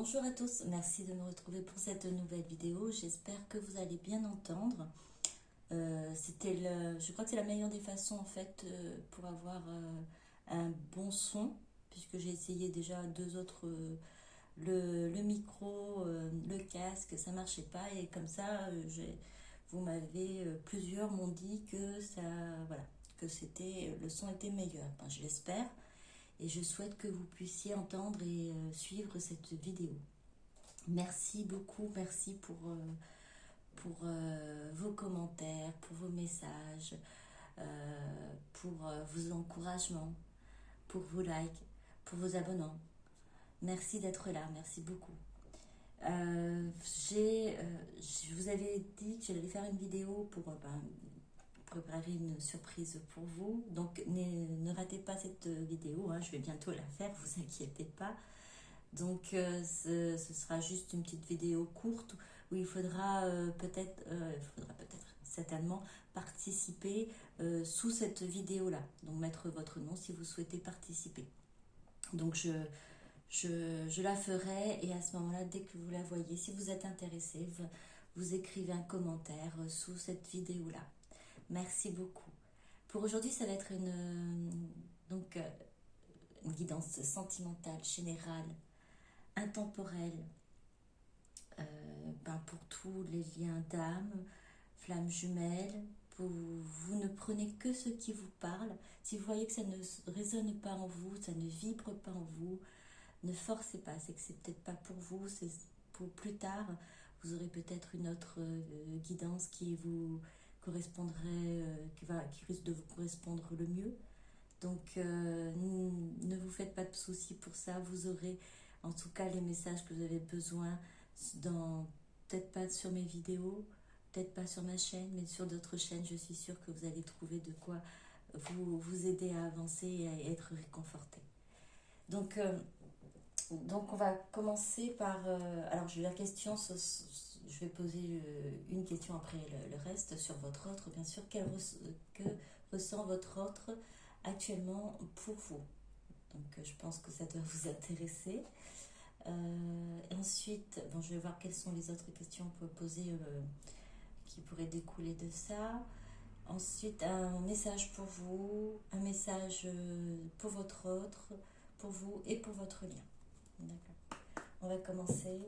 Bonjour à tous, merci de me retrouver pour cette nouvelle vidéo. J'espère que vous allez bien entendre. Je crois que c'est la meilleure des façons en fait pour avoir un bon son, puisque j'ai essayé déjà deux autres, le micro, le casque, ça marchait pas et comme ça, plusieurs m'ont dit que ça, voilà, que le son était meilleur. Enfin, je l'espère et je souhaite que vous puissiez entendre et suivre cette vidéo. Merci beaucoup, merci pour vos commentaires, pour vos messages, pour vos encouragements, pour vos likes, pour vos abonnements. Merci d'être là, merci beaucoup. Je vous avais dit que j'allais faire une vidéo pour préparer une surprise pour vous. Donc ne ratez pas cette vidéo, hein, je vais bientôt la faire, vous inquiétez pas. Donc ce sera juste une petite vidéo courte où il faudra peut-être certainement participer sous cette vidéo-là. Donc mettre votre nom si vous souhaitez participer. Donc je la ferai et à ce moment-là, dès que vous la voyez, si vous êtes intéressé, vous écrivez un commentaire sous cette vidéo-là. Merci beaucoup. Pour aujourd'hui, ça va être une guidance sentimentale générale, intemporelle, pour tous les liens d'âme, flammes jumelles. Vous ne prenez que ce qui vous parle. Si vous voyez que ça ne résonne pas en vous, ça ne vibre pas en vous, ne forcez pas, c'est que c'est peut-être pas pour vous, c'est pour plus tard. Vous aurez peut-être une autre guidance qui vous correspondrait, qui risque de vous correspondre le mieux. Donc ne vous faites pas de soucis pour ça, vous aurez en tout cas les messages que vous avez besoin, peut-être pas sur mes vidéos, peut-être pas sur ma chaîne, mais sur d'autres chaînes. Je suis sûre que vous allez trouver de quoi vous aider à avancer et à être réconforté. Donc on va commencer par... alors je vais poser une question après le reste sur votre autre, bien sûr. Que ressent votre autre actuellement pour vous? Donc je pense que ça doit vous intéresser. Ensuite, je vais voir quelles sont les autres questions qu'on peut poser qui pourraient découler de ça. Ensuite, un message pour vous, un message pour votre autre, pour vous et pour votre lien. D'accord. On va commencer.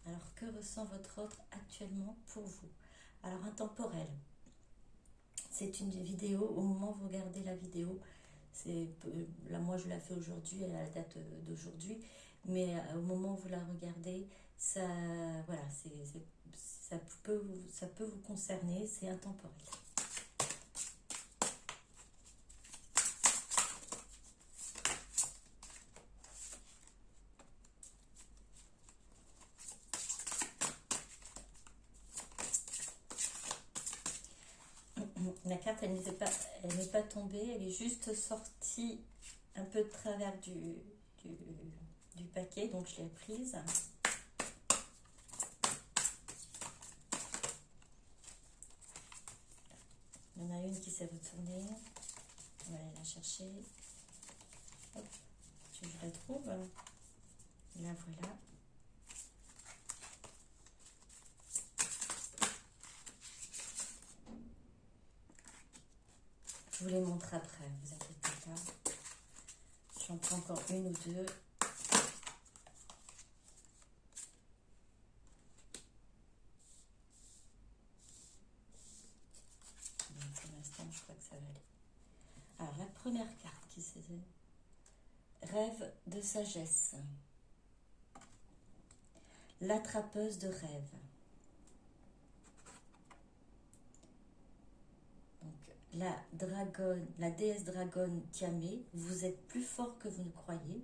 Alors, que ressent votre autre actuellement pour vous? Alors, intemporel. C'est une vidéo, au moment où vous regardez la vidéo, là moi je la fais aujourd'hui, à la date d'aujourd'hui, mais au moment où vous la regardez, ça peut vous concerner, c'est intemporel. La carte, elle n'est pas tombée, elle est juste sortie un peu de travers du paquet, donc je l'ai prise. Il y en a une qui s'est retournée. On va aller la chercher. Hop, je la trouve. La voilà. Je vous les montre après, vous inquiétez pas. J'en prends encore une ou deux. Donc, pour l'instant, je crois que ça va aller. Alors, la première carte qui s'est... Rêve de sagesse. L'attrapeuse de rêves. La déesse dragonne Tiamé, vous êtes plus fort que vous ne croyez.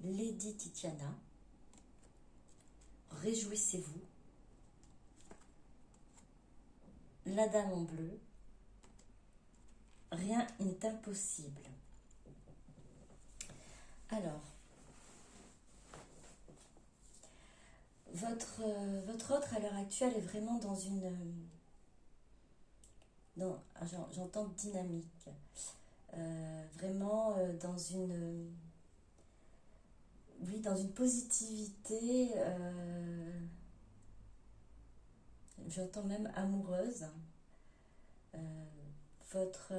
Lady Titiana, réjouissez-vous. La dame en bleu, rien n'est impossible. Alors, votre autre à l'heure actuelle est vraiment dans une... j'entends dynamique. Vraiment dans une... oui, dans une positivité. J'entends même amoureuse. Euh, votre...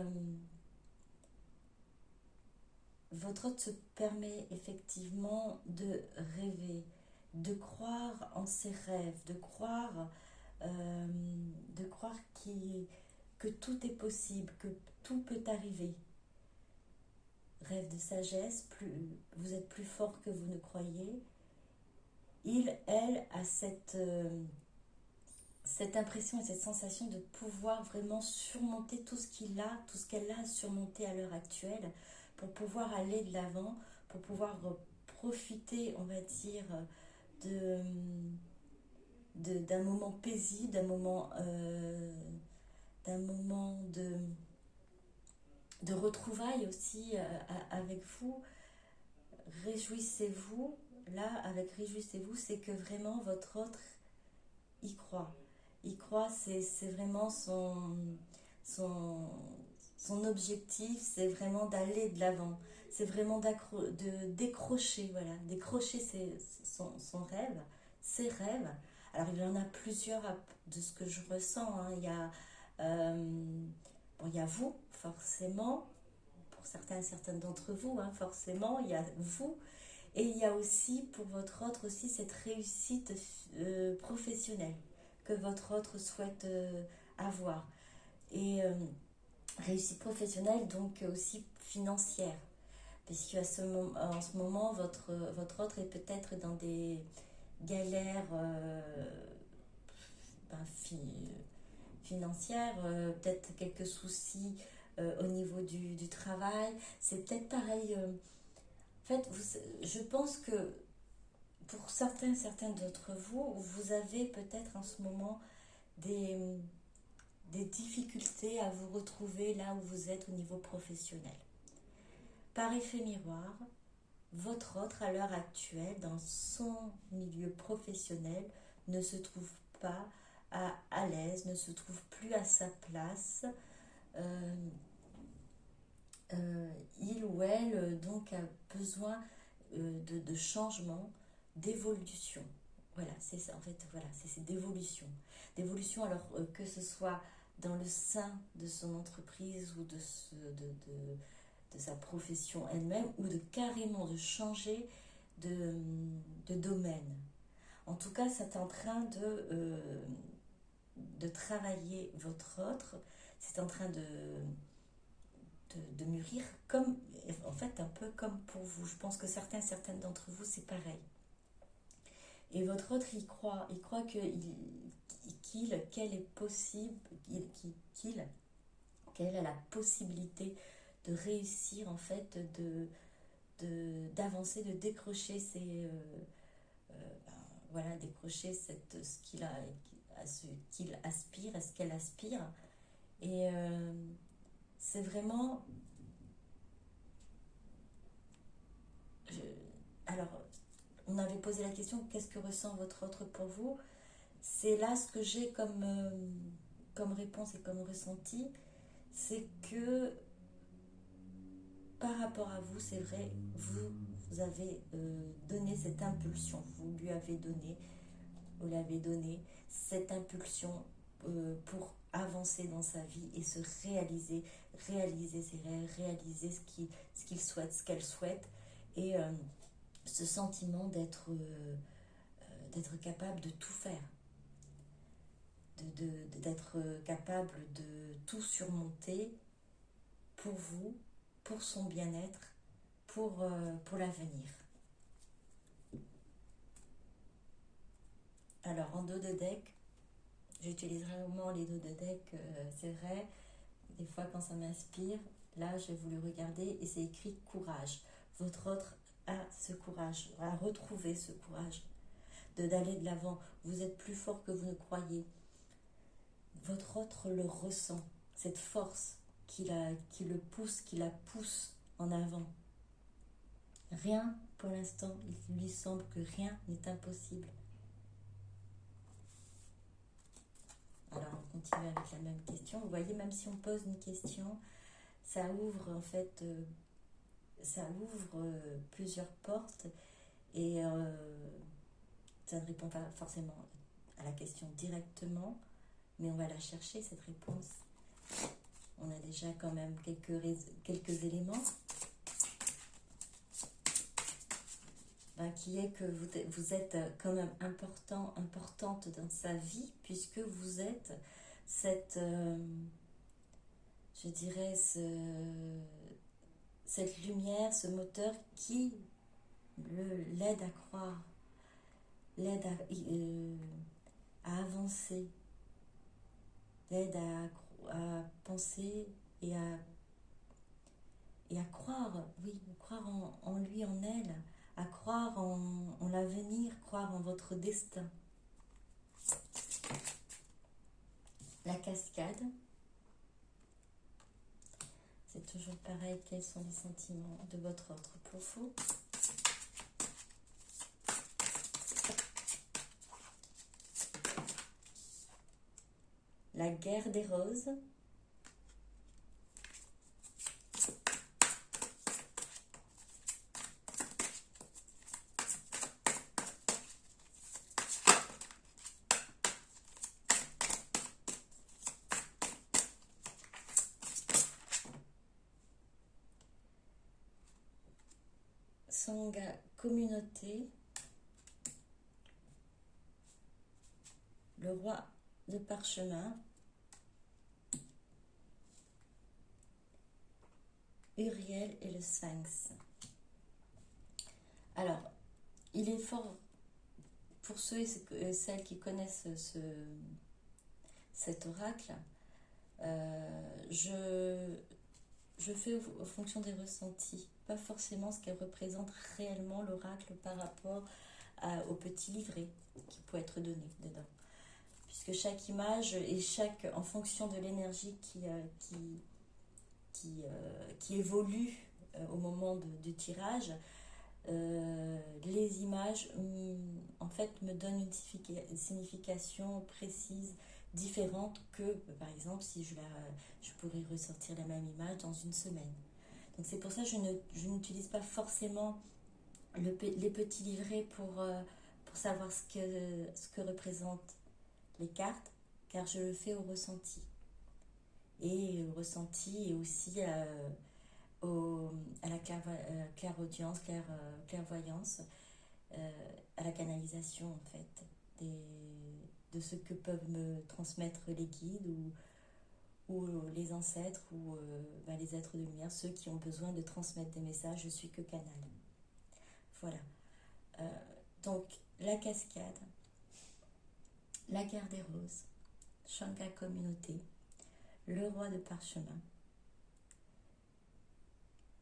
votre hôte se permet effectivement de rêver, de croire en ses rêves, euh, de croire que tout est possible, que tout peut arriver. Rêve de sagesse, vous êtes plus fort que vous ne croyez. Elle, a cette impression et cette sensation de pouvoir vraiment surmonter tout ce tout ce qu'elle a à surmonter à l'heure actuelle, pour pouvoir aller de l'avant, pour pouvoir profiter, on va dire, de, d'un moment paisible, d'un moment de retrouvailles aussi avec vous. Réjouissez-vous, là, avec réjouissez-vous, c'est que vraiment votre autre y croit. Y croit, c'est vraiment son, son objectif, c'est vraiment d'aller de l'avant. C'est vraiment de décrocher, voilà, décrocher son rêve, ses rêves. Alors il y en a plusieurs de ce que je ressens. Hein. Bon, il y a vous, forcément, pour certaines d'entre vous, hein, forcément, il y a vous. Et il y a aussi pour votre autre aussi cette réussite professionnelle que votre autre souhaite avoir. Et réussite professionnelle, donc aussi financière. Puisqu'en ce moment, votre autre est peut-être dans des galères ben, financières, peut-être quelques soucis au niveau du travail. C'est peut-être pareil. En fait, je pense que pour certains d'entre vous, vous avez peut-être en ce moment des, des difficultés à vous retrouver là où vous êtes au niveau professionnel. Par effet miroir, votre autre à l'heure actuelle, dans son milieu professionnel, ne se trouve pas à l'aise, ne se trouve plus à sa place. Euh, il ou elle donc a besoin de changement, d'évolution. Voilà, c'est ça en fait, voilà, c'est d'évolution. D'évolution, alors que ce soit dans le sein de son entreprise ou de sa profession elle-même, ou de carrément de changer de domaine. En tout cas, c'est en train de travailler votre autre, c'est en train de mûrir, comme, en fait, un peu comme pour vous. Je pense que certaines d'entre vous, c'est pareil. Et votre autre, il croit qu'elle est possible, qu'elle a la possibilité de réussir, en fait, d'avancer, de décrocher ben, voilà, décrocher ce qu'il aspire, à ce qu'elle aspire. Et c'est vraiment... je- alors, on avait posé la question, qu'est-ce que ressent votre autre pour vous? C'est là ce que j'ai comme réponse et comme ressenti, c'est que par rapport à vous, c'est vrai, vous avez donné cette impulsion, vous lui avez donné cette impulsion pour avancer dans sa vie et se réaliser ses rêves, réaliser ce qu'il souhaite, ce qu'elle souhaite, et ce sentiment d'être capable de tout faire, d'être capable de tout surmonter pour vous, pour son bien-être, pour l'avenir. Alors en dos de deck, j'utilise rarement les dos de deck, c'est vrai, des fois quand ça m'inspire, là j'ai voulu regarder et c'est écrit courage. Votre autre a ce courage, a retrouvé ce courage d'aller de l'avant. Vous êtes plus fort que vous ne croyez. Votre autre le ressent, cette force qui le pousse, qui la pousse en avant. Rien, pour l'instant, il lui semble que rien n'est impossible. continuer avec la même question. Vous voyez, même si on pose une question, ça ouvre en fait, plusieurs portes et ça ne répond pas forcément à la question directement, mais on va la chercher, cette réponse. On a déjà quand même quelques éléments. Qui est que vous êtes quand même importante dans sa vie, puisque vous êtes cette, je dirais, cette lumière, ce moteur qui l'aide à croire, l'aide à avancer, l'aide à penser et à croire, oui, croire en lui, en elle, à croire en l'avenir, croire en votre destin. La cascade, c'est toujours pareil, quels sont les sentiments de votre ordre pour vous? La guerre des roses. Sangha communauté. Le roi de parchemin. Uriel et le Sphinx. Alors, il est fort pour ceux et celles qui connaissent cet oracle. Je fais en fonction des ressentis, pas forcément ce qu'elle représente réellement l'oracle par rapport au petit livret qui peut être donné dedans. Puisque chaque image et en fonction de l'énergie qui évolue au moment du tirage, les images en fait me donnent une signification précise, différente que par exemple si je pourrais ressortir la même image dans une semaine. Donc c'est pour ça que je n'utilise pas forcément les petits livrets pour savoir ce que représentent les cartes, car je le fais au ressenti. Et au ressenti et aussi à la clairaudience, clairvoyance, à la canalisation en fait, de ce que peuvent me transmettre les guides ou les ancêtres ou les êtres de lumière, ceux qui ont besoin de transmettre des messages, je suis que canal. Voilà. Donc, la cascade, la guerre des roses, Sangha communauté, le roi de parchemin,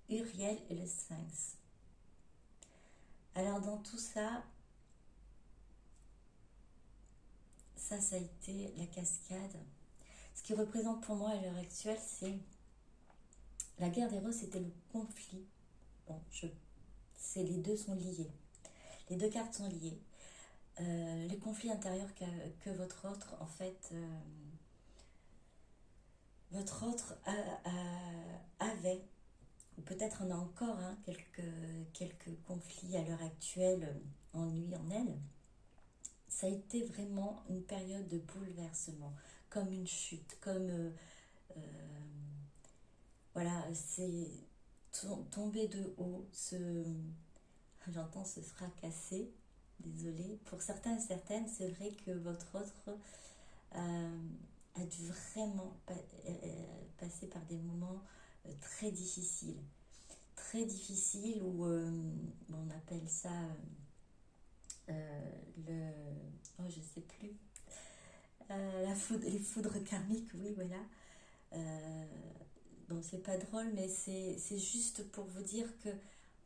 Uriel et le Sphinx. Alors dans tout ça, ça a été la cascade. Ce qui représente pour moi à l'heure actuelle, c'est la guerre des roses, c'était le conflit. Bon, les deux sont liés. Les deux cartes sont liées. Les conflits intérieurs que votre autre, en fait, votre autre avait, ou peut-être en a encore quelques conflits à l'heure actuelle en lui, en elle. Ça a été vraiment une période de bouleversement, comme une chute, comme voilà, c'est tomber de haut, j'entends se fracasser, désolée. Pour certains et certaines, c'est vrai que votre autre a dû vraiment passer par des moments très difficiles où on appelle ça je sais plus, les foudres karmiques, oui, voilà. Bon, c'est pas drôle, mais c'est juste pour vous dire que,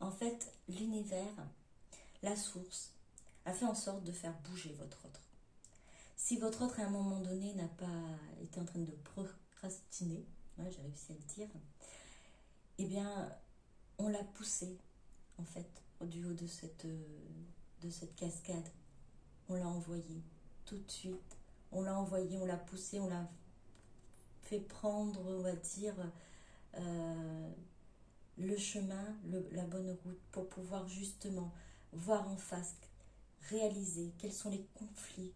en fait, l'univers, la source, a fait en sorte de faire bouger votre autre. Si votre autre, à un moment donné, n'a pas été en train de procrastiner, j'ai réussi à le dire, eh bien, on l'a poussé, en fait, du haut de cette cascade. On l'a envoyé tout de suite. On l'a envoyé, on l'a poussé, on l'a fait prendre, on va dire, le chemin, la bonne route pour pouvoir justement voir en face, réaliser quels sont les conflits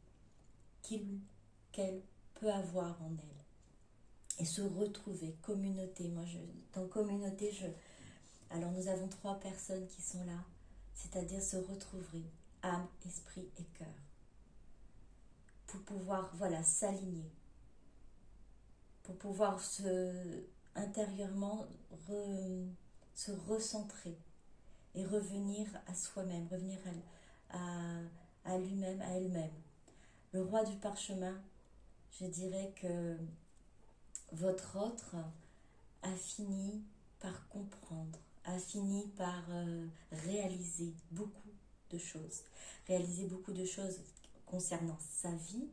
qu'elle peut avoir en elle et se retrouver, communauté. Dans communauté, alors nous avons 3 personnes qui sont là, c'est-à-dire se retrouver, âme, esprit et cœur, pour pouvoir, voilà, s'aligner, pour pouvoir intérieurement se recentrer et revenir à soi-même, revenir à lui-même, à elle-même. Le roi du parchemin, je dirais que votre autre a fini par comprendre, a fini par réaliser beaucoup de choses. Réaliser beaucoup de choses concernant sa vie,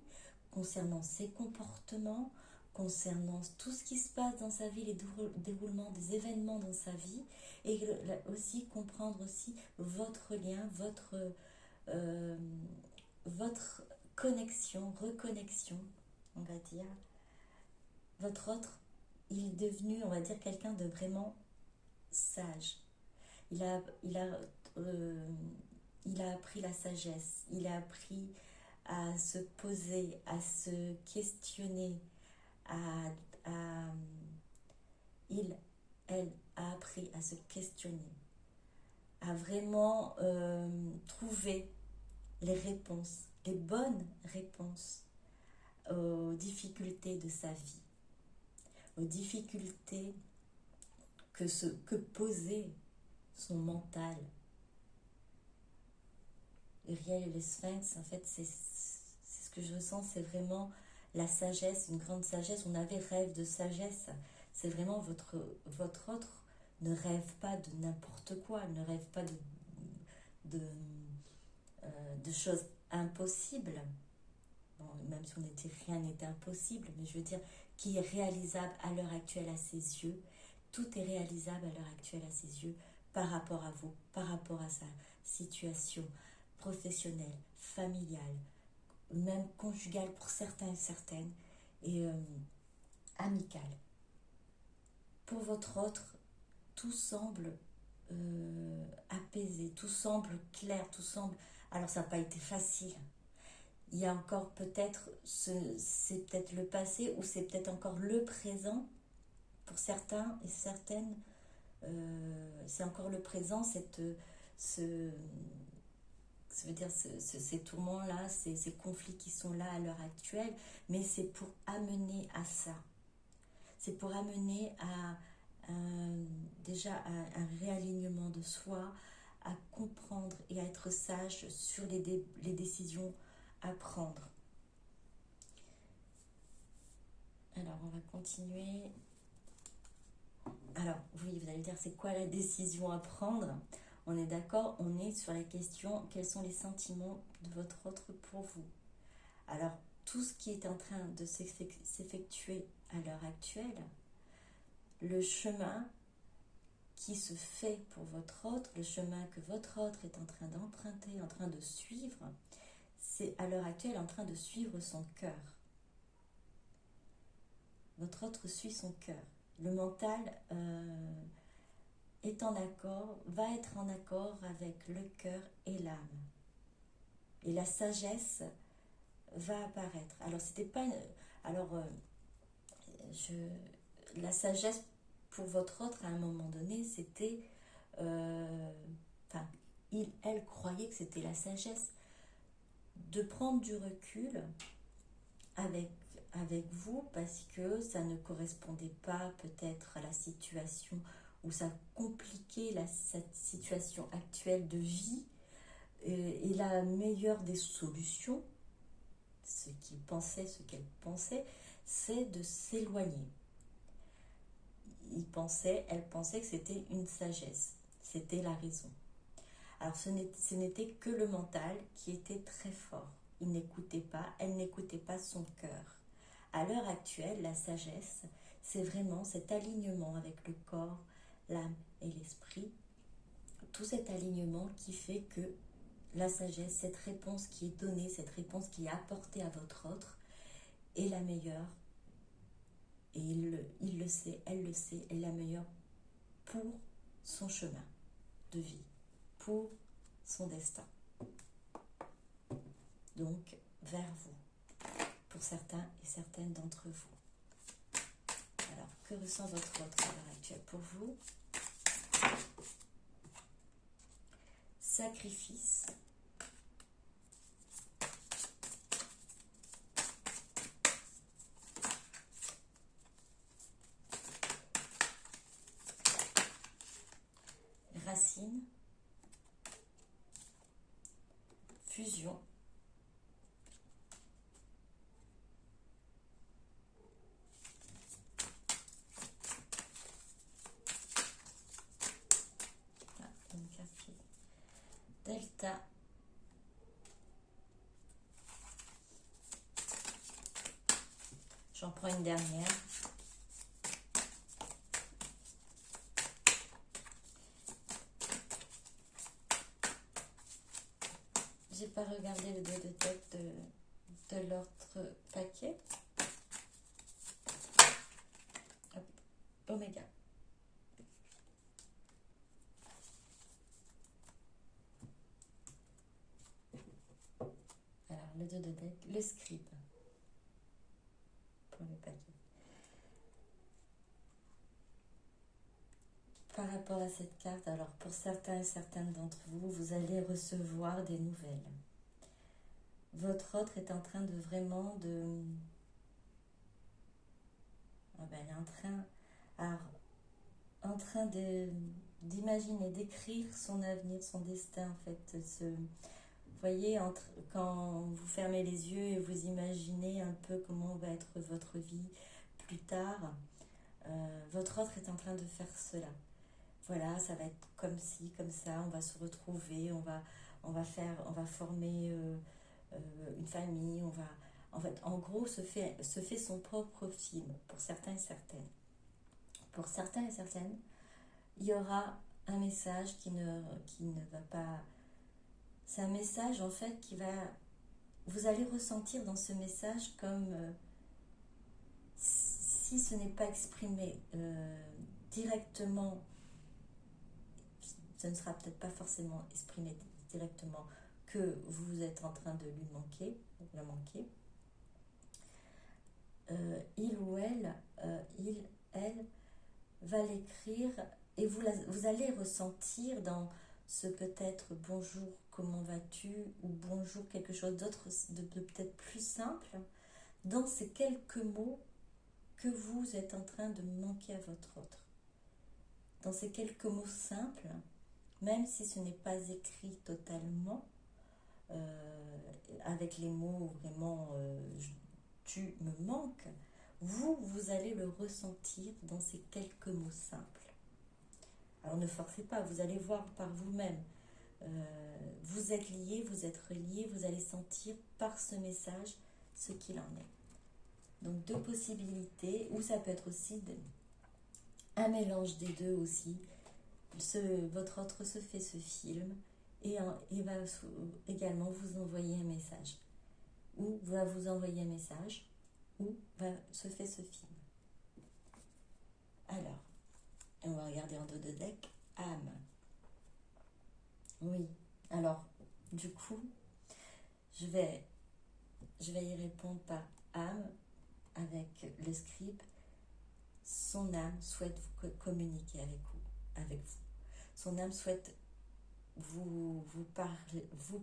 concernant ses comportements, concernant tout ce qui se passe dans sa vie, les déroulements des événements dans sa vie, et aussi comprendre aussi votre lien, votre connexion, reconnexion, on va dire. Votre autre, il est devenu, on va dire, quelqu'un de vraiment sage. Il a appris la sagesse, il a appris à se poser, à se questionner, elle a appris à se questionner, à vraiment trouver les réponses, les bonnes réponses aux difficultés de sa vie, aux difficultés que posait son mental. Uriel et le Sphinx, en fait, c'est ce que je ressens, c'est vraiment la sagesse, une grande sagesse. On avait rêve de sagesse. C'est vraiment votre autre ne rêve pas de n'importe quoi, ne rêve pas de choses impossibles. Bon, même si rien n'était impossible, mais je veux dire, qui est réalisable à l'heure actuelle à ses yeux. Tout est réalisable à l'heure actuelle à ses yeux par rapport à vous, par rapport à sa situation professionnelle, familiale, même conjugale pour certains et certaines, et amicale. Pour votre autre, tout semble apaisé, tout semble clair, tout semble... Alors ça n'a pas été facile. Il y a encore peut-être, c'est peut-être le passé ou c'est peut-être encore le présent. Pour certains et certaines, c'est encore le présent, ces tourments-là, ces conflits qui sont là à l'heure actuelle, mais c'est pour amener à ça. C'est pour amener déjà à un réalignement de soi, à comprendre et à être sage sur les décisions à prendre. Alors, on va continuer. Alors, oui, vous allez me dire, c'est quoi la décision à prendre? On est d'accord, on est sur la question, quels sont les sentiments de votre autre pour vous? Alors, tout ce qui est en train de s'effectuer à l'heure actuelle, le chemin qui se fait pour votre autre, le chemin que votre autre est en train d'emprunter, en train de suivre, c'est à l'heure actuelle en train de suivre son cœur. Votre autre suit son cœur. Le mental va être en accord avec le cœur et l'âme. Et la sagesse va apparaître. Alors, c'était pas... la sagesse pour votre autre, à un moment donné, c'était... elle croyait que c'était la sagesse de prendre du recul avec vous parce que ça ne correspondait pas peut-être à la situation ou ça compliquait cette situation actuelle de vie et la meilleure des solutions, ce qu'elle pensait, c'est de s'éloigner. Elle pensait que c'était une sagesse, c'était la raison. Alors ce n'était que le mental qui était très fort. Elle n'écoutait pas son cœur. À l'heure actuelle, la sagesse, c'est vraiment cet alignement avec le corps, l'âme et l'esprit. Tout cet alignement qui fait que la sagesse, cette réponse qui est donnée, cette réponse qui est apportée à votre autre, est la meilleure Et il le sait, elle le sait, elle est la meilleure pour son chemin de vie, pour son destin. Donc, vers vous, pour certains et certaines d'entre vous. Alors, que ressent votre autre à l'heure actuelle pour vous? Sacrifice. Racine. Fusion. Delta. J'en prends une dernière. J'ai pas regardé le 2 de tête de l'autre paquet. Hop. Oméga. Alors, le 2 de deck, le scribe. Pour le paquet. Par rapport à cette carte, alors pour certains et certaines d'entre vous, vous allez recevoir des nouvelles. Votre autre est en train de vraiment de... elle est en train d'imaginer, d'écrire son avenir, son destin en fait. Vous voyez, quand vous fermez les yeux et vous imaginez un peu comment va être votre vie plus tard, votre autre est en train de faire cela. Voilà, ça va être comme ci, comme ça, on va se retrouver, on va former une famille, en fait, en gros, se fait son propre film, pour certains et certaines. Pour certains et certaines, il y aura un message qui ne va pas... C'est un message, en fait, qui va... Vous allez ressentir dans ce message comme... si ce n'est pas exprimé directement, ce ne sera peut-être pas forcément exprimé directement que vous êtes en train de lui manquer, il ou elle, elle va l'écrire et vous allez ressentir dans ce peut-être bonjour, comment vas-tu, ou bonjour, quelque chose d'autre, de peut-être plus simple, dans ces quelques mots que vous êtes en train de manquer à votre autre. Dans ces quelques mots simples, même si ce n'est pas écrit totalement, avec les mots vraiment tu me manques, vous allez le ressentir dans ces quelques mots simples. Alors ne forcez pas, vous allez voir par vous-même. Vous êtes liés, vous êtes reliés, vous allez sentir par ce message ce qu'il en est. Donc deux possibilités, ou ça peut être aussi un mélange des deux aussi. Votre autre se fait ce film et va également vous envoyer un message. Ou va vous envoyer un message, ou se fait ce film. Alors, on va regarder en dos de deck. Âme. Oui, alors, du coup, je vais y répondre par âme avec le script. Son âme souhaite vous communiquer avec vous. Son âme souhaite vous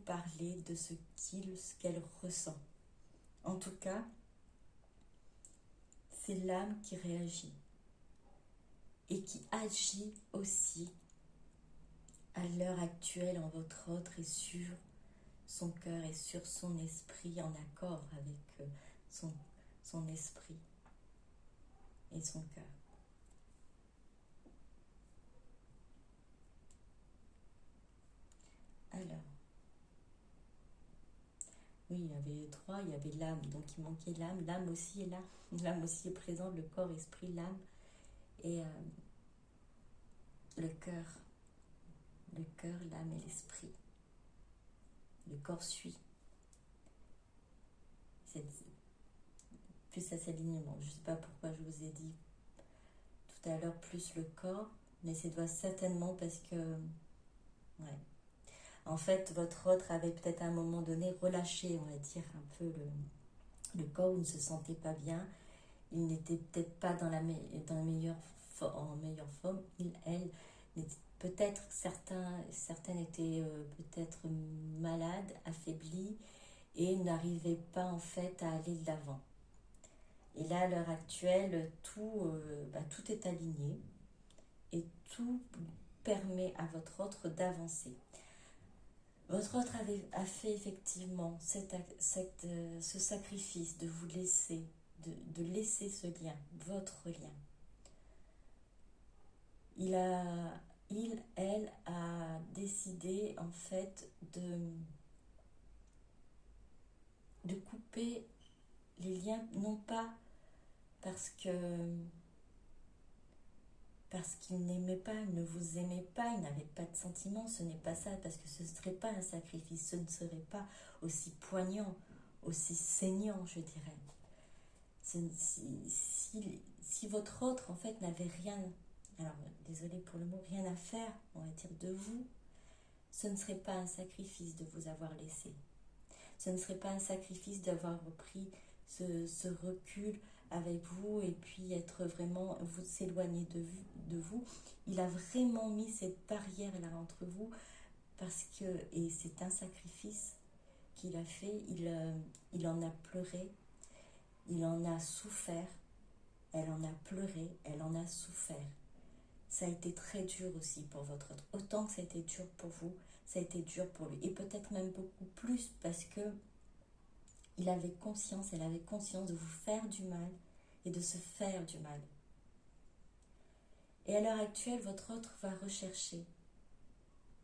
parler de ce qu'elle ressent. En tout cas, c'est l'âme qui réagit et qui agit aussi à l'heure actuelle en votre autre et sur son cœur et sur son esprit, en accord avec son esprit et son cœur. Alors, oui, il y avait 3, il y avait l'âme, donc il manquait l'âme. L'âme aussi est là, l'âme aussi est présente, le corps, esprit, l'âme et le cœur, l'âme et l'esprit. Le corps suit. plus à cet alignement. Je ne sais pas pourquoi je vous ai dit tout à l'heure plus le corps, mais c'est doit certainement parce que, ouais. En fait, votre autre avait peut-être à un moment donné relâché, on va dire, un peu le corps où il ne se sentait pas bien. Il n'était peut-être pas dans la en meilleure forme. Elle, peut-être certaines étaient peut-être malades, affaiblies et n'arrivaient pas en fait à aller de l'avant. Et là, à l'heure actuelle, tout est aligné et tout permet à votre autre d'avancer. Votre autre a fait effectivement ce sacrifice de vous laisser, de laisser ce lien, votre lien. Elle a décidé en fait de couper les liens, non pas parce qu'il n'aimait pas, il ne vous aimait pas, il n'avait pas de sentiments, ce n'est pas ça, parce que ce ne serait pas un sacrifice, ce ne serait pas aussi poignant, aussi saignant, je dirais. Si votre autre, en fait, n'avait rien, alors désolé pour le mot, rien à faire, on va dire, de vous, ce ne serait pas un sacrifice de vous avoir laissé. Ce ne serait pas un sacrifice d'avoir repris ce recul avec vous et puis être vraiment, vous s'éloigner de vous. Il a vraiment mis cette barrière là entre vous parce que, et c'est un sacrifice qu'il a fait, il en a pleuré, il en a souffert, elle en a pleuré, elle en a souffert. Ça a été très dur aussi pour votre autre. Autant que ça a été dur pour vous, ça a été dur pour lui. Et peut-être même beaucoup plus parce que elle avait conscience de vous faire du mal et de se faire du mal. Et à l'heure actuelle, votre autre va rechercher,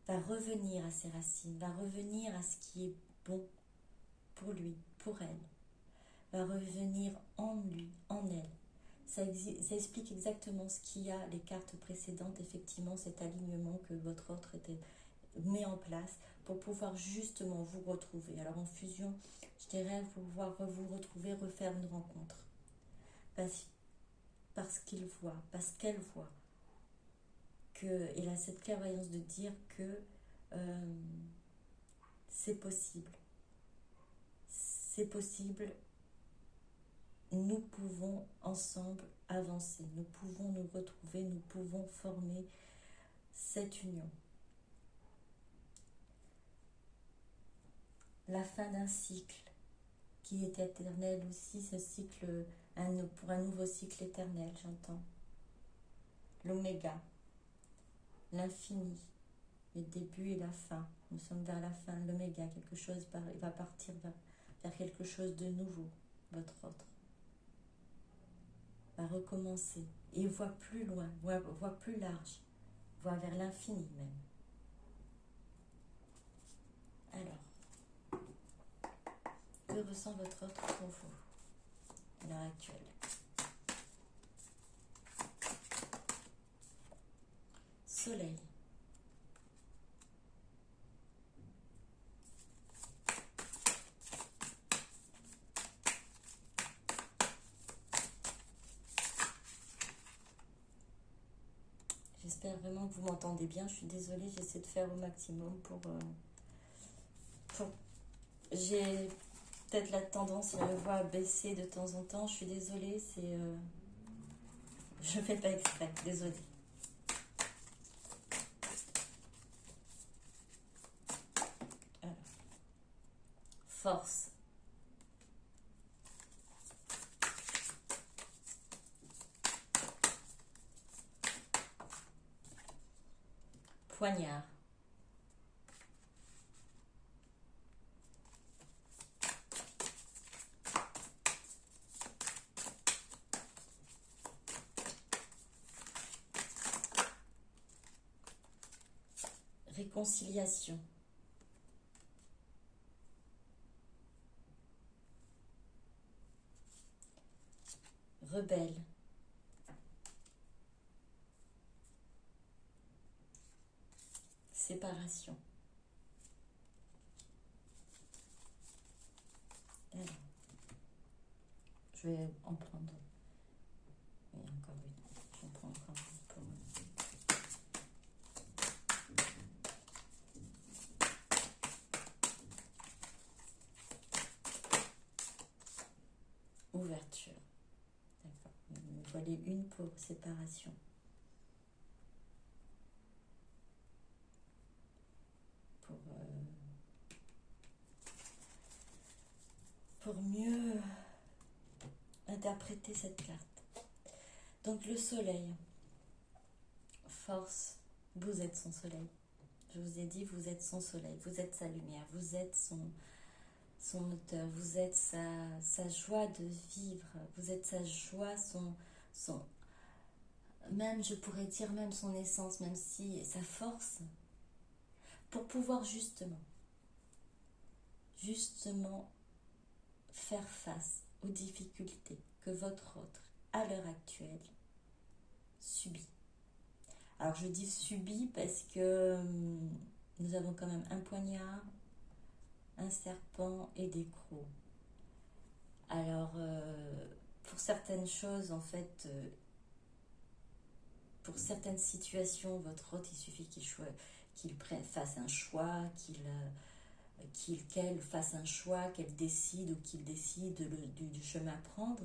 va revenir à ses racines, va revenir à ce qui est bon pour lui, pour elle, va revenir en lui, en elle. Ça explique exactement ce qu'il y a, les cartes précédentes, effectivement, cet alignement que votre autre met en place pour pouvoir justement vous retrouver. Alors en fusion, je dirais pouvoir vous retrouver, refaire une rencontre. Parce qu'il voit, parce qu'elle voit, qu'il a cette clairvoyance de dire que c'est possible. C'est possible. Nous pouvons ensemble avancer. Nous pouvons nous retrouver. Nous pouvons former cette union. La fin d'un cycle qui est éternel aussi, ce cycle, pour un nouveau cycle éternel, j'entends. L'oméga, l'infini, le début et la fin. Nous sommes vers la fin, l'oméga, quelque chose, il va partir vers quelque chose de nouveau, votre autre. Va recommencer et voit plus loin, voit plus large, voit vers l'infini même. Alors, que ressent votre autre pour vous à l'heure actuelle? Soleil. J'espère vraiment que vous m'entendez bien. Je suis désolée, j'essaie de faire au maximum pour j'ai peut-être la tendance à la voix à baisser de temps en temps. Je suis désolée, je fais pas exprès, désolée. Alors. Force. Poignard. Réconciliation. Rebelle. Séparation. Alors, Je vais en prendre. Oui, encore une. J'en prends encore une pour moi. Ouverture. D'accord. Voilà une pour séparation. Pour mieux interpréter cette carte. Donc le soleil, force, vous êtes son soleil. Je vous ai dit, vous êtes son soleil, vous êtes sa lumière, vous êtes son moteur, vous êtes sa joie de vivre, vous êtes sa joie, même je pourrais dire même son essence, même si sa force, pour pouvoir justement faire face aux difficultés que votre autre, à l'heure actuelle, subit. Alors je dis subit parce que nous avons quand même un poignard, un serpent et des crocs. Alors pour certaines choses, en fait, pour certaines situations, votre hôte, il suffit qu'il fasse un choix, qu'elle fasse un choix, qu'elle décide ou qu'il décide du chemin à prendre.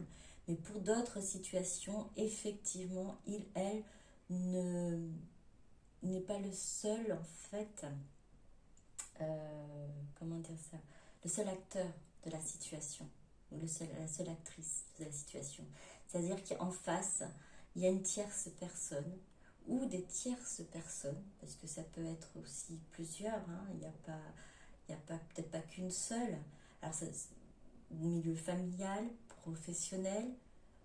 Mais pour d'autres situations, effectivement, elle, n'est pas le seul, en fait, comment dire ça, le seul acteur de la situation, ou la seule actrice de la situation. C'est-à-dire qu'en face, il y a une tierce personne, ou des tierces personnes, parce que ça peut être aussi plusieurs, hein, il n'y a peut-être pas qu'une seule. Alors, milieu familial, professionnel,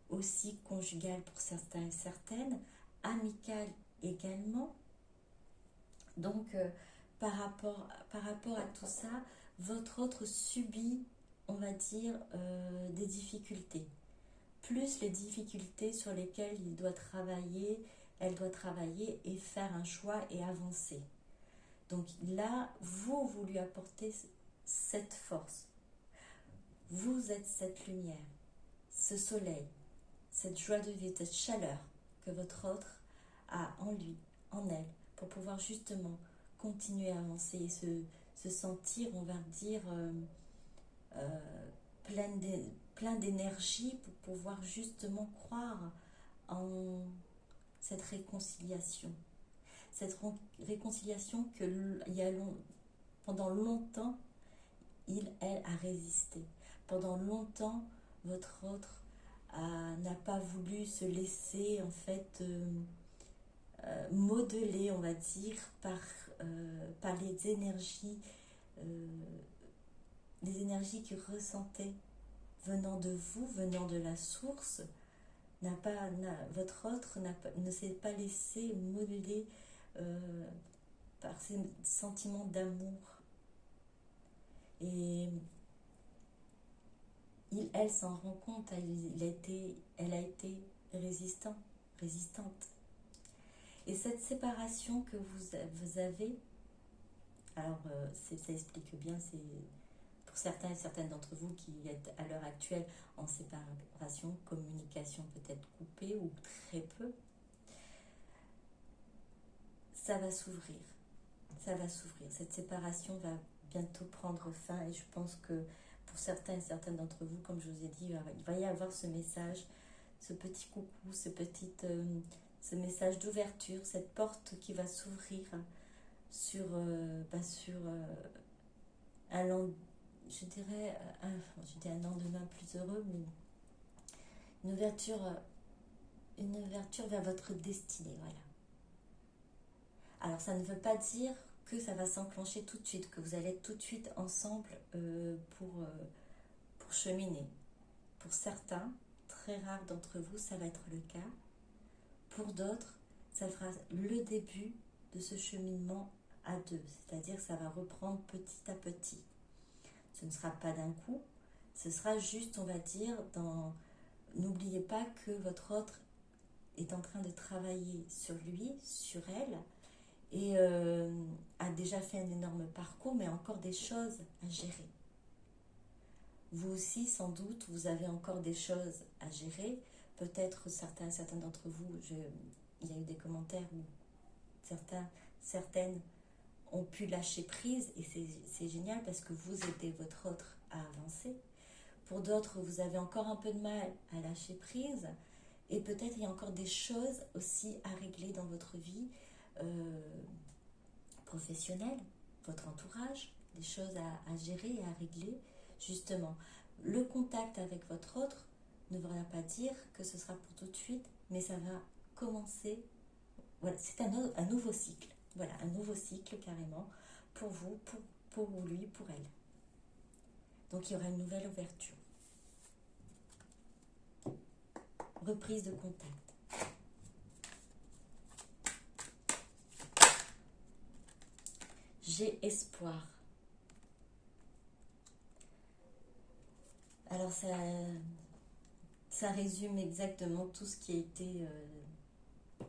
aussi conjugal pour certains et certaines, amical également. Donc, par rapport à tout ça, votre autre subit, on va dire, des difficultés. Plus les difficultés sur lesquelles elle doit travailler et faire un choix et avancer. Donc là, vous lui apportez cette force. Vous êtes cette lumière, ce soleil, cette joie de vivre, cette chaleur que votre autre a en lui, en elle, pour pouvoir justement continuer à avancer et se sentir, on va dire, plein d'énergie pour pouvoir justement croire en cette réconciliation. Cette réconciiliation pendant longtemps, elle a résisté. Pendant longtemps, votre autre n'a pas voulu se laisser en fait modeler, on va dire, par les énergies qu'il ressentait venant de vous, venant de la source. Votre autre ne s'est pas laissé modeler par ces sentiments d'amour. Et elle s'en rend compte, elle a été résistante. Et cette séparation que vous avez, alors ça explique bien, c'est pour certains et certaines d'entre vous qui êtes à l'heure actuelle en séparation, communication peut-être coupée ou très peu, ça va s'ouvrir. Cette séparation va bientôt prendre fin et je pense que pour certains et certaines d'entre vous, comme je vous ai dit, il va y avoir ce message, ce petit coucou, ce message d'ouverture, cette porte qui va s'ouvrir sur un lendemain plus heureux, mais une ouverture vers votre destinée, voilà. Alors ça ne veut pas dire que ça va s'enclencher tout de suite, que vous allez être tout de suite ensemble pour cheminer. Pour certains, très rares d'entre vous, ça va être le cas. Pour d'autres, ça fera le début de ce cheminement à deux, c'est-à-dire que ça va reprendre petit à petit. Ce ne sera pas d'un coup, ce sera juste, on va dire, n'oubliez pas que votre autre est en train de travailler sur lui, sur elle, et a déjà fait un énorme parcours, mais encore des choses à gérer. Vous aussi, sans doute, vous avez encore des choses à gérer. Peut-être certains d'entre vous, il y a eu des commentaires où certaines ont pu lâcher prise et c'est génial parce que vous aidez votre autre à avancer. Pour d'autres, vous avez encore un peu de mal à lâcher prise et peut-être il y a encore des choses aussi à régler dans votre vie professionnelle, votre entourage, des choses à gérer et à régler. Justement, le contact avec votre autre ne va pas dire que ce sera pour tout de suite, mais ça va commencer. Voilà, c'est un nouveau cycle. Voilà, un nouveau cycle carrément pour vous, pour lui, pour elle. Donc il y aura une nouvelle ouverture. Reprise de contact. J'ai espoir. Alors ça résume exactement tout ce qui a été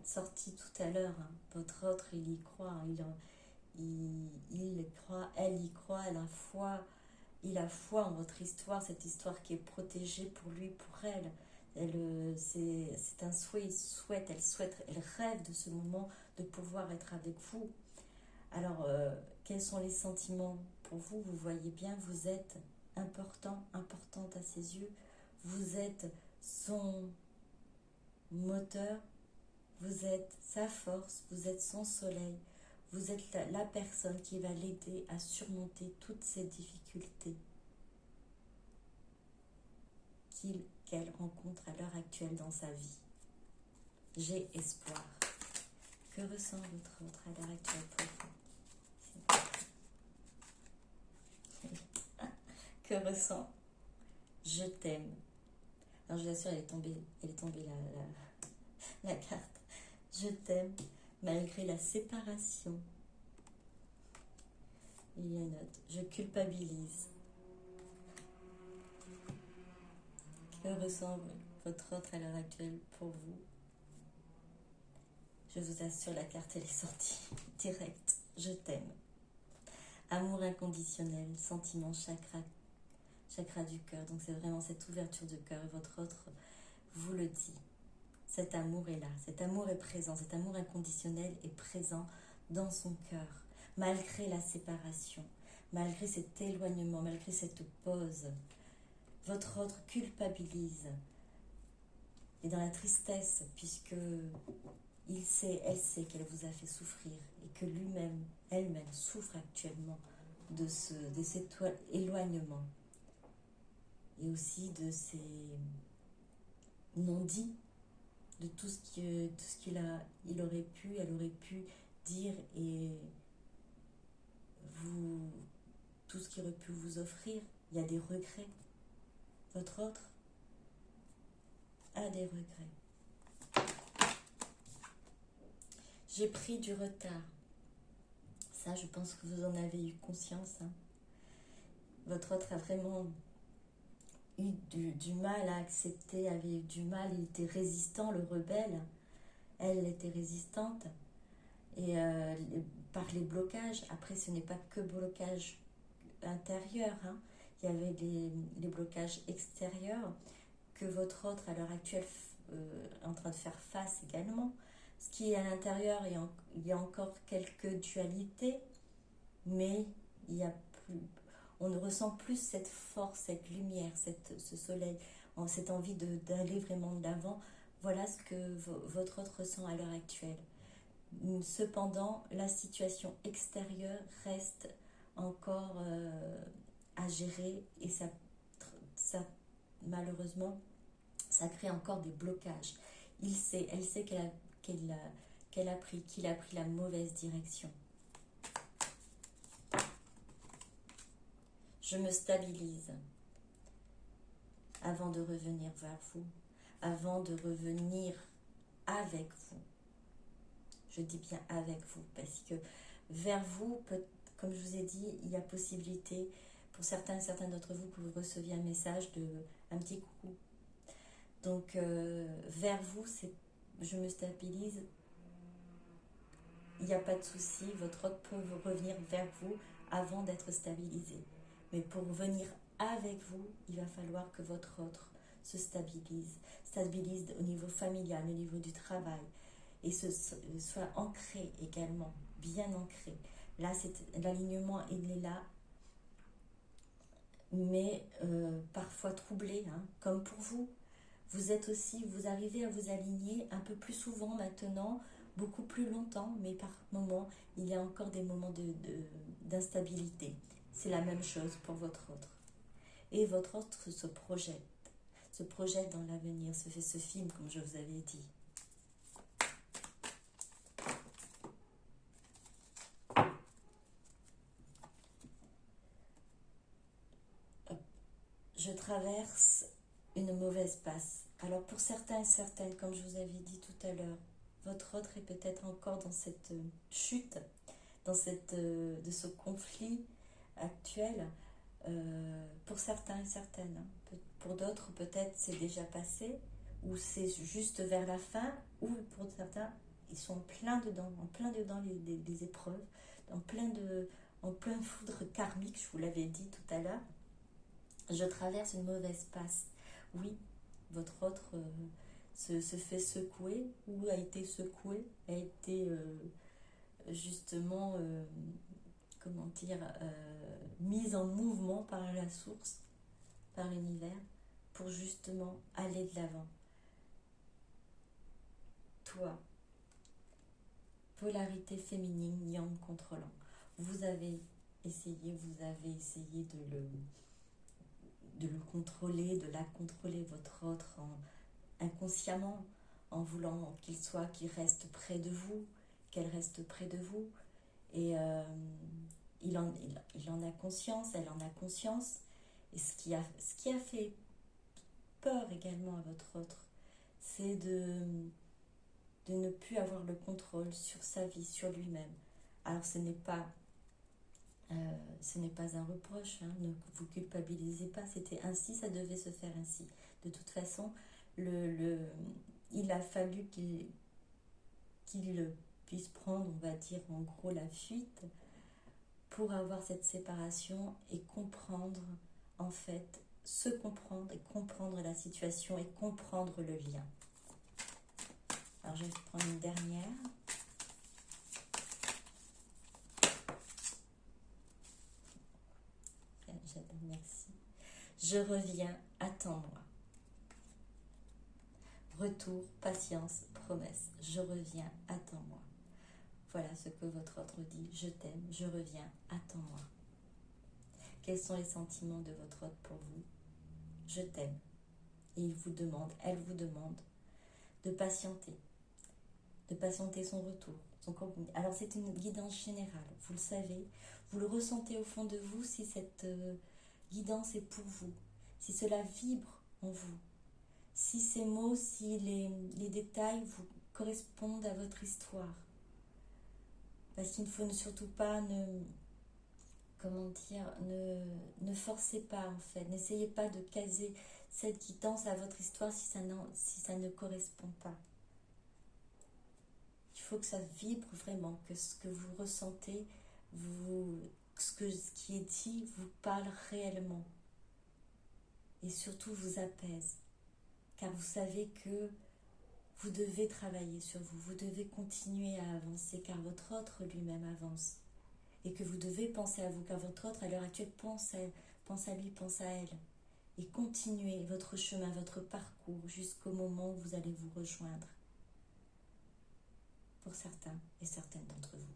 sorti tout à l'heure. Hein. Votre autre, il y croit. Hein. Il croit, elle y croit, il a foi en votre histoire, cette histoire qui est protégée pour lui, pour elle. C'est un souhait, elle rêve de ce moment de pouvoir être avec vous. Alors, quels sont les sentiments pour vous? Vous voyez bien, vous êtes importante à ses yeux. Vous êtes son moteur, vous êtes sa force, vous êtes son soleil. Vous êtes la personne qui va l'aider à surmonter toutes ces difficultés qu'elle rencontre à l'heure actuelle dans sa vie. J'ai espoir. Que ressent votre autre à l'heure actuelle pour vous? Que ressent? Je t'aime. Alors je vous assure, elle est tombée la carte. Je t'aime malgré la séparation. Il y a une note. Je culpabilise. Que ressent votre autre à l'heure actuelle pour vous? Je vous assure, la carte elle est sortie direct. Je t'aime. Amour inconditionnel, sentiment, chakra du cœur. Donc c'est vraiment cette ouverture de cœur et votre autre vous le dit. Cet amour est là, cet amour est présent, cet amour inconditionnel est présent dans son cœur, malgré la séparation, malgré cet éloignement, malgré cette pause. Votre autre culpabilise, est dans la tristesse, puisque elle sait qu'elle vous a fait souffrir et que elle-même souffre actuellement de cet éloignement et aussi de ces non-dits, de tout ce elle aurait pu dire et tout ce qu'il aurait pu vous offrir. Il y a des regrets. Votre autre a des regrets. J'ai pris du retard. Ça, je pense que vous en avez eu conscience. Hein. Votre autre a vraiment eu du mal à accepter, avait eu du mal, il était résistant, le rebelle. Elle était résistante. Et par les blocages, après ce n'est pas que blocage intérieur, hein. Il y avait les blocages extérieurs que votre autre à l'heure actuelle est en train de faire face également. Ce qui est à l'intérieur, il y a encore quelques dualités, mais on ne ressent plus cette force, cette lumière, ce soleil, cette envie d'aller vraiment de l'avant. Voilà ce que votre autre ressent à l'heure actuelle. Cependant, la situation extérieure reste encore à gérer et ça malheureusement, ça crée encore des blocages. Elle sait qu'il a pris la mauvaise direction. Je me stabilise avant de revenir vers vous, avant de revenir avec vous. Je dis bien avec vous, parce que vers vous, comme je vous ai dit, il y a possibilité, pour certains d'entre vous, que vous receviez un message un petit coucou. Donc, vers vous, je me stabilise, il n'y a pas de souci, votre autre peut revenir vers vous avant d'être stabilisé. Mais pour venir avec vous, il va falloir que votre autre se stabilise au niveau familial, au niveau du travail, et soit ancré également, bien ancré. Là, l'alignement, il est là, mais parfois troublé, hein, comme pour vous. Vous êtes aussi, vous arrivez à vous aligner un peu plus souvent maintenant, beaucoup plus longtemps, mais par moments, il y a encore des moments d'instabilité. C'est la même chose pour votre autre. Et votre autre se projette dans l'avenir, se fait ce film, comme je vous avais dit. Je traverse une mauvaise passe. Alors pour certains et certaines, comme je vous avais dit tout à l'heure, votre autre est peut-être encore dans cette chute, dans de ce conflit actuel. Pour certains et certaines, hein. Pour d'autres peut-être c'est déjà passé, ou c'est juste vers la fin, ou pour certains ils sont en plein dedans les épreuves, en plein foudre karmique, je vous l'avais dit tout à l'heure. Je traverse une mauvaise passe. Oui, votre autre se fait secouer, ou a été secoué, a été justement, comment dire, mise en mouvement par la source, par l'univers, pour justement aller de l'avant. Toi, polarité féminine, yang contrôlant. Vous avez essayé de le contrôler, de la contrôler, votre autre, inconsciemment, en voulant qu'il reste près de vous, qu'elle reste près de vous. Et il en a conscience, elle en a conscience. Et ce qui a fait peur également à votre autre, c'est de ne plus avoir le contrôle sur sa vie, sur lui-même. Alors ce n'est pas un reproche, hein, ne vous culpabilisez pas, c'était ainsi, ça devait se faire ainsi. De toute façon, il a fallu qu'il puisse prendre, on va dire en gros, la fuite pour avoir cette séparation et comprendre, en fait, se comprendre et comprendre la situation et comprendre le lien. Alors je vais prendre une dernière. Merci. Je reviens, attends-moi. Retour, patience, promesse. Je reviens, attends-moi. Voilà ce que votre autre dit. Je t'aime, je reviens, attends-moi. Quels sont les sentiments de votre autre pour vous? Je t'aime. Et elle vous demande de patienter son retour. Alors c'est une guidance générale, vous le savez, vous le ressentez au fond de vous si cette guidance est pour vous, si cela vibre en vous, si ces mots, si les détails vous correspondent à votre histoire. Parce qu'il ne faut surtout pas ne forcez pas en fait, n'essayez pas de caser cette guidance à votre histoire si ça ne correspond pas. Il faut que ça vibre vraiment, que ce que vous ressentez, ce qui est dit vous parle réellement et surtout vous apaise, car vous savez que vous devez travailler sur vous, vous devez continuer à avancer, car votre autre lui-même avance, et que vous devez penser à vous, car votre autre à l'heure actuelle pense à lui, pense à elle, et continuez votre chemin, votre parcours jusqu'au moment où vous allez vous rejoindre, pour certains et certaines d'entre vous.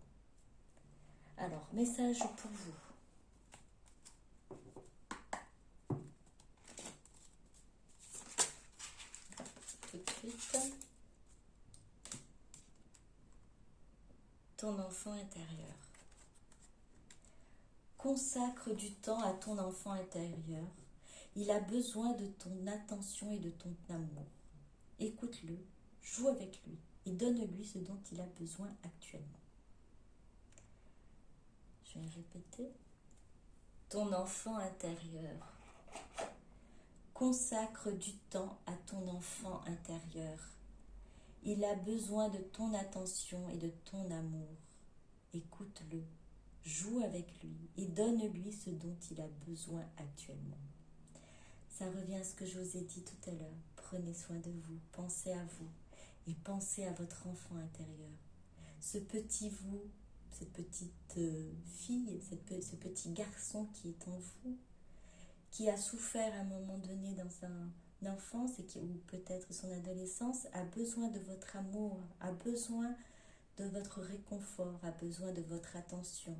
Alors, message pour vous. Tout de suite. Ton enfant intérieur. Consacre du temps à ton enfant intérieur. Il a besoin de ton attention et de ton amour. Écoute-le, joue avec lui et donne-lui ce dont il a besoin actuellement. Je vais répéter. Ton enfant intérieur. Consacre du temps à ton enfant intérieur. Il a besoin de ton attention et de ton amour. Écoute-le, joue avec lui et donne-lui ce dont il a besoin actuellement. Ça revient à ce que je vous ai dit tout à l'heure. Prenez soin de vous, pensez à vous et pensez à votre enfant intérieur. Ce petit vous, cette petite fille, ce petit garçon qui est en vous, qui a souffert à un moment donné dans sa enfance ou peut-être son adolescence, a besoin de votre amour, a besoin de votre réconfort, a besoin de votre attention.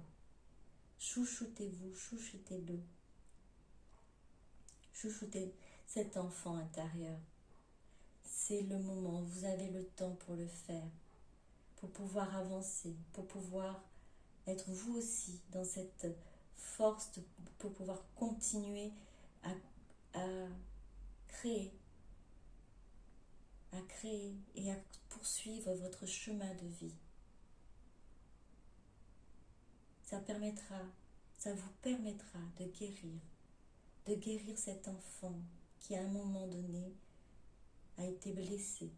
Chouchoutez-vous, chouchoutez-le. Chouchoutez cet enfant intérieur. C'est le moment, vous avez le temps pour le faire, pour pouvoir avancer, pour pouvoir être vous aussi dans cette force, pour pouvoir continuer à créer et à poursuivre votre chemin de vie. Ça vous permettra de guérir cet enfant qui à un moment donné a été blessé.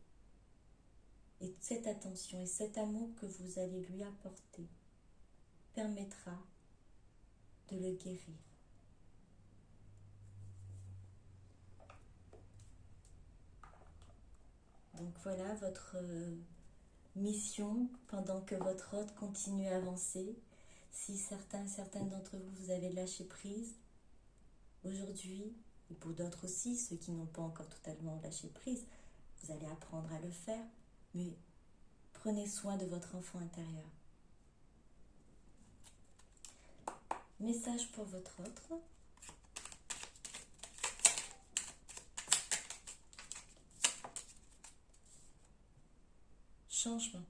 Et cette attention et cet amour que vous allez lui apporter permettra de le guérir. Donc voilà votre mission pendant que votre hôte continue à avancer. Si certaines d'entre vous, vous avez lâché prise aujourd'hui, et pour d'autres aussi, ceux qui n'ont pas encore totalement lâché prise, vous allez apprendre à le faire, mais prenez soin de votre enfant intérieur. Message pour votre autre. Changement.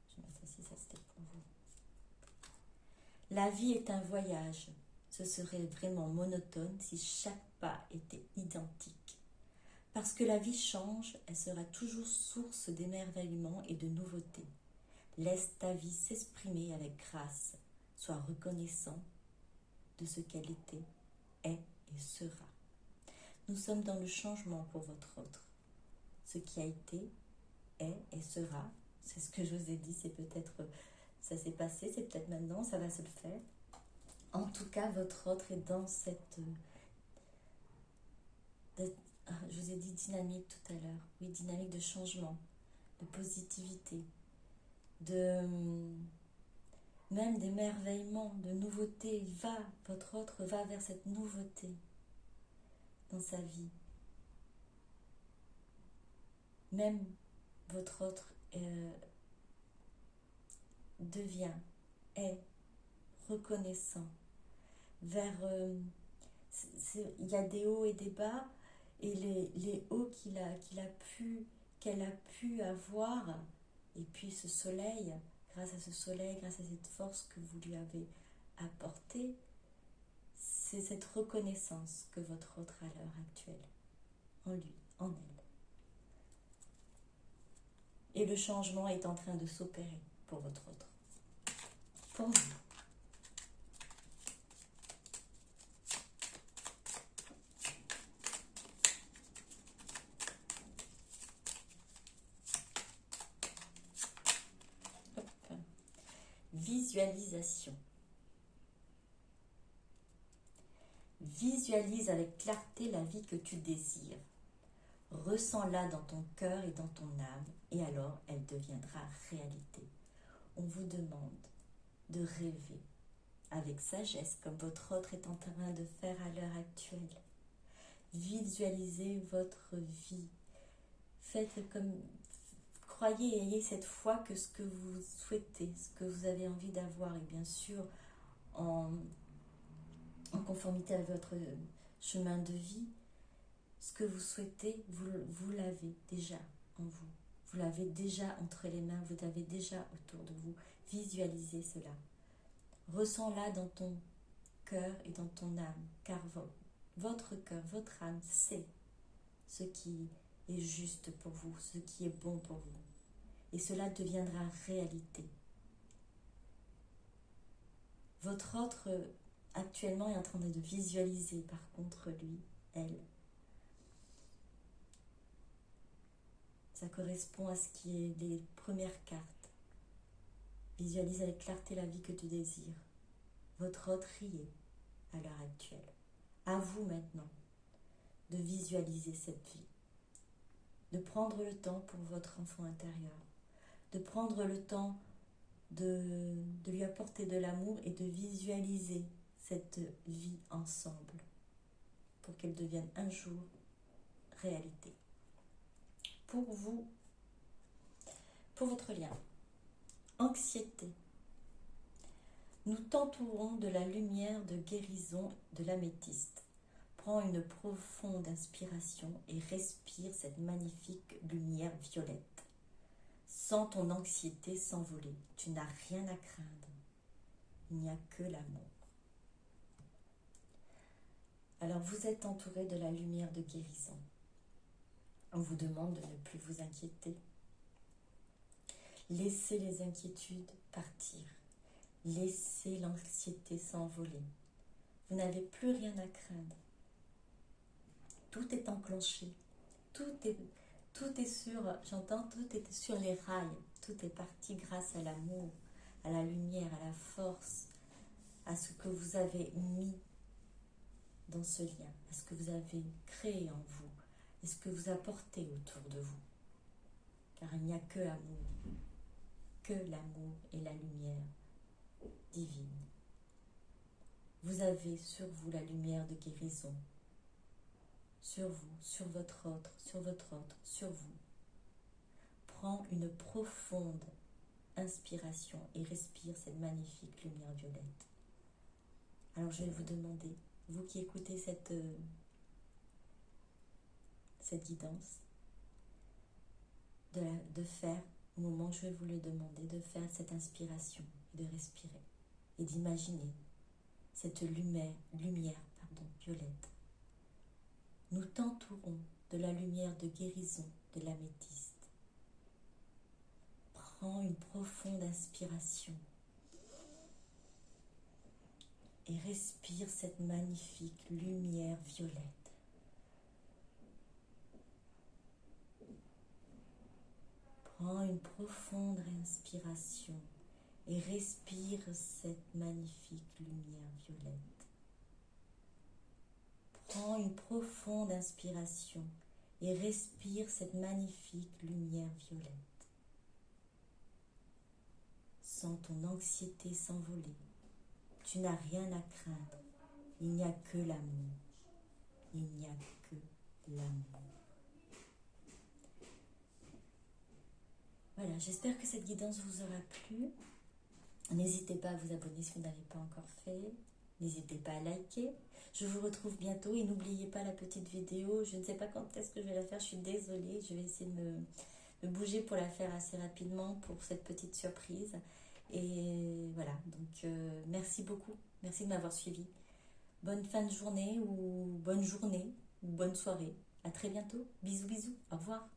Je vais mettre ça c'était pour vous. La vie est un voyage. Ce serait vraiment monotone si chaque pas était identique. Parce que la vie change, elle sera toujours source d'émerveillement et de nouveautés. Laisse ta vie s'exprimer avec grâce. Sois reconnaissant de ce qu'elle était, est et sera. Nous sommes dans le changement pour votre autre. Ce qui a été, est et sera. C'est ce que je vous ai dit, c'est peut-être, ça s'est passé, c'est peut-être maintenant, ça va se le faire. En tout cas, votre autre est dans cette, je vous ai dit dynamique tout à l'heure, oui, dynamique de changement, de positivité, même d'émerveillement, de nouveauté. Votre autre va vers cette nouveauté dans sa vie. Même votre autre est reconnaissant. Il y a des hauts et des bas, et les hauts qu'elle a pu avoir, et puis ce soleil, grâce à ce soleil, grâce à cette force que vous lui avez apportée, c'est cette reconnaissance que votre autre a à l'heure actuelle, en lui, en elle. Et le changement est en train de s'opérer pour votre autre. Pour vous. Visualisation. Visualise avec clarté la vie que tu désires. Ressens-la dans ton cœur et dans ton âme, et alors elle deviendra réalité. On vous demande de rêver avec sagesse, comme votre autre est en train de faire à l'heure actuelle. Visualisez votre vie. Faites comme... Croyez et ayez cette foi que ce que vous souhaitez, ce que vous avez envie d'avoir, et bien sûr en conformité avec votre chemin de vie, ce que vous souhaitez, vous l'avez déjà en vous. Vous l'avez déjà entre les mains, vous l'avez déjà autour de vous. Visualisez cela. Ressens-la dans ton cœur et dans ton âme, car votre cœur, votre âme sait ce qui est juste pour vous, ce qui est bon pour vous. Et cela deviendra réalité. Votre autre actuellement est en train de visualiser, par contre, lui, elle. Ça correspond à ce qui est les premières cartes. Visualise avec clarté la vie que tu désires. Votre autre est à l'heure actuelle. À vous maintenant de visualiser cette vie. De prendre le temps pour votre enfant intérieur. De prendre le temps de lui apporter de l'amour et de visualiser cette vie ensemble pour qu'elle devienne un jour réalité. Pour vous, pour votre lien, anxiété. Nous t'entourons de la lumière de guérison de l'améthyste. Prends une profonde inspiration et respire cette magnifique lumière violette. Sens ton anxiété s'envoler. Tu n'as rien à craindre. Il n'y a que l'amour. Alors vous êtes entouré de la lumière de guérison. On vous demande de ne plus vous inquiéter. Laissez les inquiétudes partir. Laissez l'anxiété s'envoler. Vous n'avez plus rien à craindre. Tout est enclenché. Tout est sur les rails. Tout est parti grâce à l'amour, à la lumière, à la force, à ce que vous avez mis dans ce lien, à ce que vous avez créé en vous, et ce que vous apportez autour de vous. Car il n'y a que l'amour et la lumière divine. Vous avez sur vous la lumière de guérison, sur vous, sur votre autre, sur vous. Prends une profonde inspiration et respire cette magnifique lumière violette. Alors je vais vous demander, vous qui écoutez cette guidance, de faire, au moment où je vais vous le demander, de faire cette inspiration, de respirer et d'imaginer cette lumière violette. Nous t'entourons de la lumière de guérison de l'améthyste. Prends une profonde inspiration et respire cette magnifique lumière violette. Prends une profonde inspiration et respire cette magnifique lumière violette. Prends une profonde inspiration et respire cette magnifique lumière violette. Sens ton anxiété s'envoler. Tu n'as rien à craindre. Il n'y a que l'amour. Il n'y a que l'amour. Voilà, j'espère que cette guidance vous aura plu. N'hésitez pas à vous abonner si vous n'avez pas encore fait. N'hésitez pas à liker. Je vous retrouve bientôt et n'oubliez pas la petite vidéo. Je ne sais pas quand est-ce que je vais la faire, je suis désolée. Je vais essayer de bouger pour la faire assez rapidement pour cette petite surprise. Et voilà, donc merci beaucoup. Merci de m'avoir suivi. Bonne fin de journée ou bonne soirée. À très bientôt. Bisous, bisous. Au revoir.